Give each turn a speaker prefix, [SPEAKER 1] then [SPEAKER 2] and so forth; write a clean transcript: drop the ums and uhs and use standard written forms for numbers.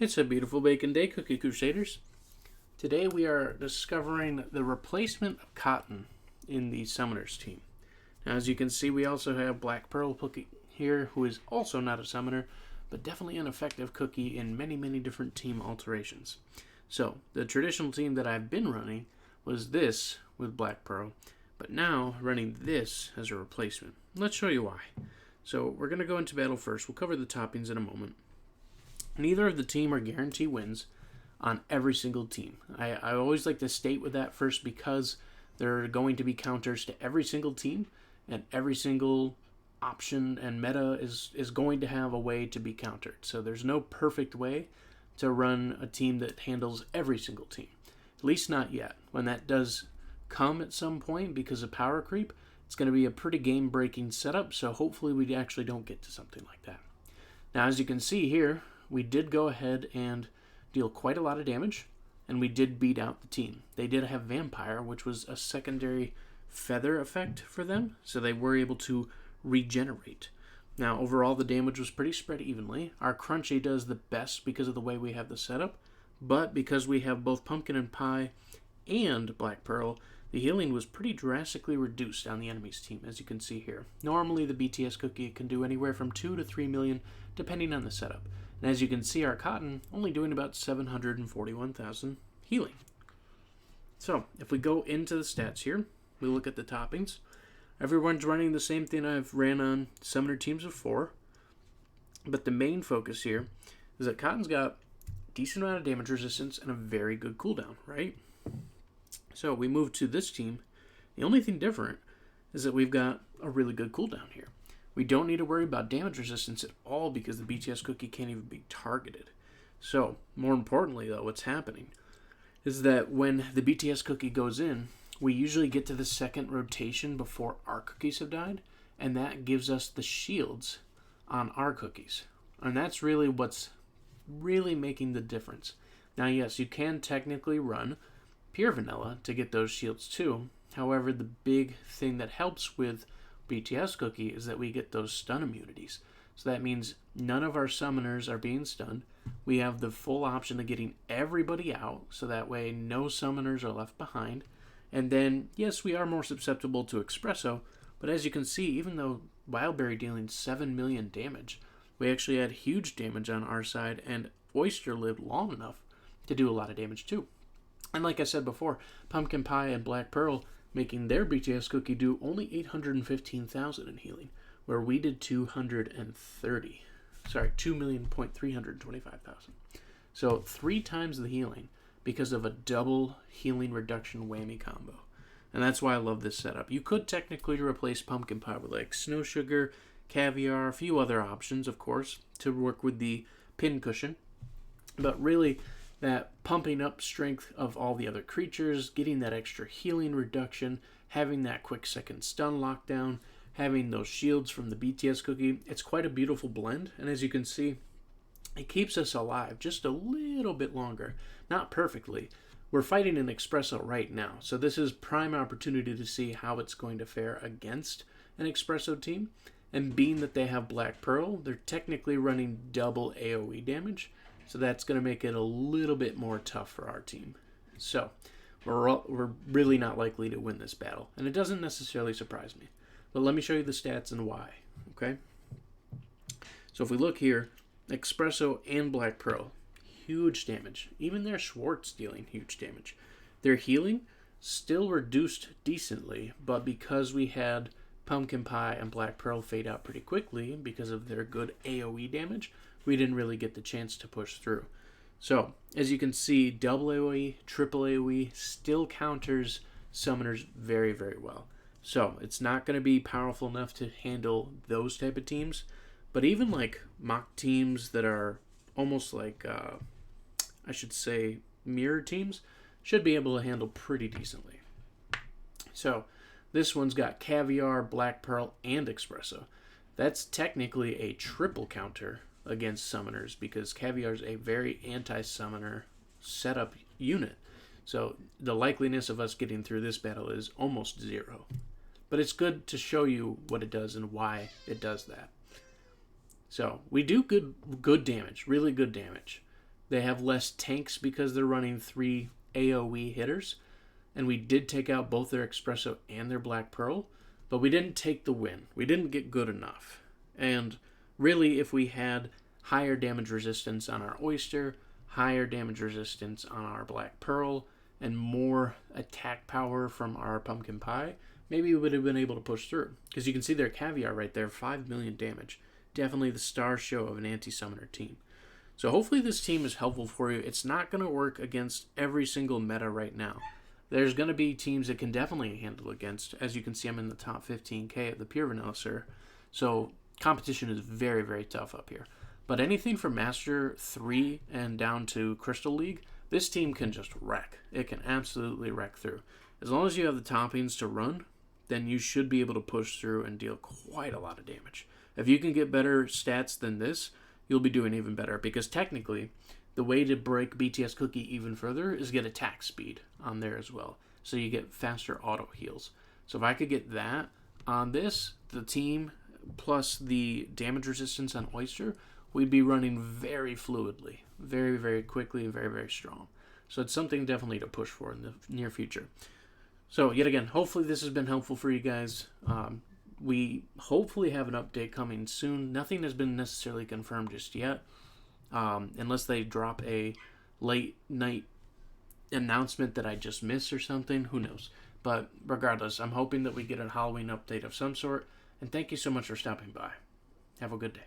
[SPEAKER 1] It's a beautiful bacon day, Cookie Crusaders. Today we are discovering the replacement of cotton in the Summoners team. Now, as you can see, we also have Black Pearl Cookie here, who is also not a summoner, but definitely an effective cookie in many different team alterations. So, the traditional team that I've been running was this with Black Pearl, but now running this as a replacement. Let's show you why. So, we're going to go into battle first. We'll cover the toppings in a moment. Neither of the team are guaranteed wins on every single team. I always like to state with that first because there are going to be counters to every single team, and every single option and meta is going to have a way to be countered. So there's no perfect way to run a team that handles every single team. At least not yet. When that does come at some point because of power creep, it's going to be a pretty game-breaking setup, so hopefully we actually don't get to something like that. Now, as you can see here, we did go ahead and deal quite a lot of damage, and we did beat out the team. They did have Vampire, which was a secondary feather effect for them, so they were able to regenerate. Now, overall, the damage was pretty spread evenly. Our Crunchy does the best because of the way we have the setup, but because we have both Pumpkin and Pie and Black Pearl, the healing was pretty drastically reduced on the enemy's team, as you can see here. Normally, the BTS cookie can do anywhere from 2 to 3 million, depending on the setup. And as you can see, our cotton only doing about 741,000 healing. So, if we go into the stats here, we look at the toppings. Everyone's running the same thing I've ran on summoner teams of 4. But the main focus here is that cotton's got a decent amount of damage resistance and a very good cooldown, right? So, we move to this team. The only thing different is that we've got a really good cooldown here. We don't need to worry about damage resistance at all because the BTS cookie can't even be targeted. So, more importantly though, what's happening is that when the BTS cookie goes in, we usually get to the second rotation before our cookies have died, and that gives us the shields on our cookies. And that's really what's really making the difference. Now, yes, you can technically run pure vanilla to get those shields too. However, the big thing that helps with BTS cookie is that we get those stun immunities. So that means none of our summoners are being stunned. We have the full option of getting everybody out, so that way no summoners are left behind. And then, yes, we are more susceptible to Espresso, but as you can see, even though Wildberry dealing 7 million damage, we actually had huge damage on our side, and Oyster lived long enough to do a lot of damage too. And like I said before, Pumpkin Pie and Black Pearl making their BTS cookie do only 815,000 in healing, where we did 2,325,000. So 3 times the healing because of a double healing reduction whammy combo. And that's why I love this setup. You could technically replace Pumpkin Pie with like Snow Sugar, Caviar, a few other options, of course, to work with the pin cushion. But really, that pumping up strength of all the other creatures, getting that extra healing reduction, having that quick second stun lockdown, having those shields from the BTS cookie, it's quite a beautiful blend. And as you can see, it keeps us alive just a little bit longer. Not perfectly. We're fighting an Espresso right now, so this is prime opportunity to see how it's going to fare against an Espresso team. And being that they have Black Pearl, they're technically running double AoE damage. So that's going to make it a little bit more tough for our team. So we're really not likely to win this battle. And it doesn't necessarily surprise me. But let me show you the stats and why. Okay? So if we look here, Espresso and Black Pearl, huge damage. Even their Schwartz dealing huge damage. Their healing still reduced decently, but because we had Pumpkin Pie and Black Pearl fade out pretty quickly because of their good AoE damage, we didn't really get the chance to push through. So, as you can see, double AoE, triple AoE still counters summoners very well. So, it's not going to be powerful enough to handle those type of teams, but even like mock teams that are almost like, I should say, mirror teams, should be able to handle pretty decently. So, this one's got Caviar, Black Pearl, and Espresso. That's technically a triple counter against summoners because Caviar is a very anti-summoner setup unit. So the likeliness of us getting through this battle is almost 0. But it's good to show you what it does and why it does that. So we do good damage, really good damage. They have less tanks because they're running 3 AoE hitters. And we did take out both their Espresso and their Black Pearl, but we didn't take the win. We didn't get good enough. And really, if we had higher damage resistance on our Oyster, higher damage resistance on our Black Pearl, and more attack power from our Pumpkin Pie, maybe we would have been able to push through. Because you can see their Caviar right there, 5 million damage. Definitely the star show of an anti-summoner team. So hopefully this team is helpful for you. It's not going to work against every single meta right now. There's going to be teams that can definitely handle against. As you can see, I'm in the top 15K at the Pure Vanilla Sir. So competition is very, very tough up here. But anything from Master 3 and down to Crystal League, this team can just wreck. It can absolutely wreck through. As long as you have the toppings to run, then you should be able to push through and deal quite a lot of damage. If you can get better stats than this, you'll be doing even better. Because technically, the way to break BTS Cookie even further is get attack speed on there as well. So you get faster auto heals. So if I could get that on this, the team, plus the damage resistance on Oyster, we'd be running very fluidly, very, very quickly, and very, very strong. So it's something definitely to push for in the near future. So yet again, hopefully this has been helpful for you guys. We hopefully have an update coming soon. Nothing has been necessarily confirmed just yet, unless they drop a late night announcement that I just missed or something. Who knows? But regardless, I'm hoping that we get a Halloween update of some sort. And thank you so much for stopping by. Have a good day.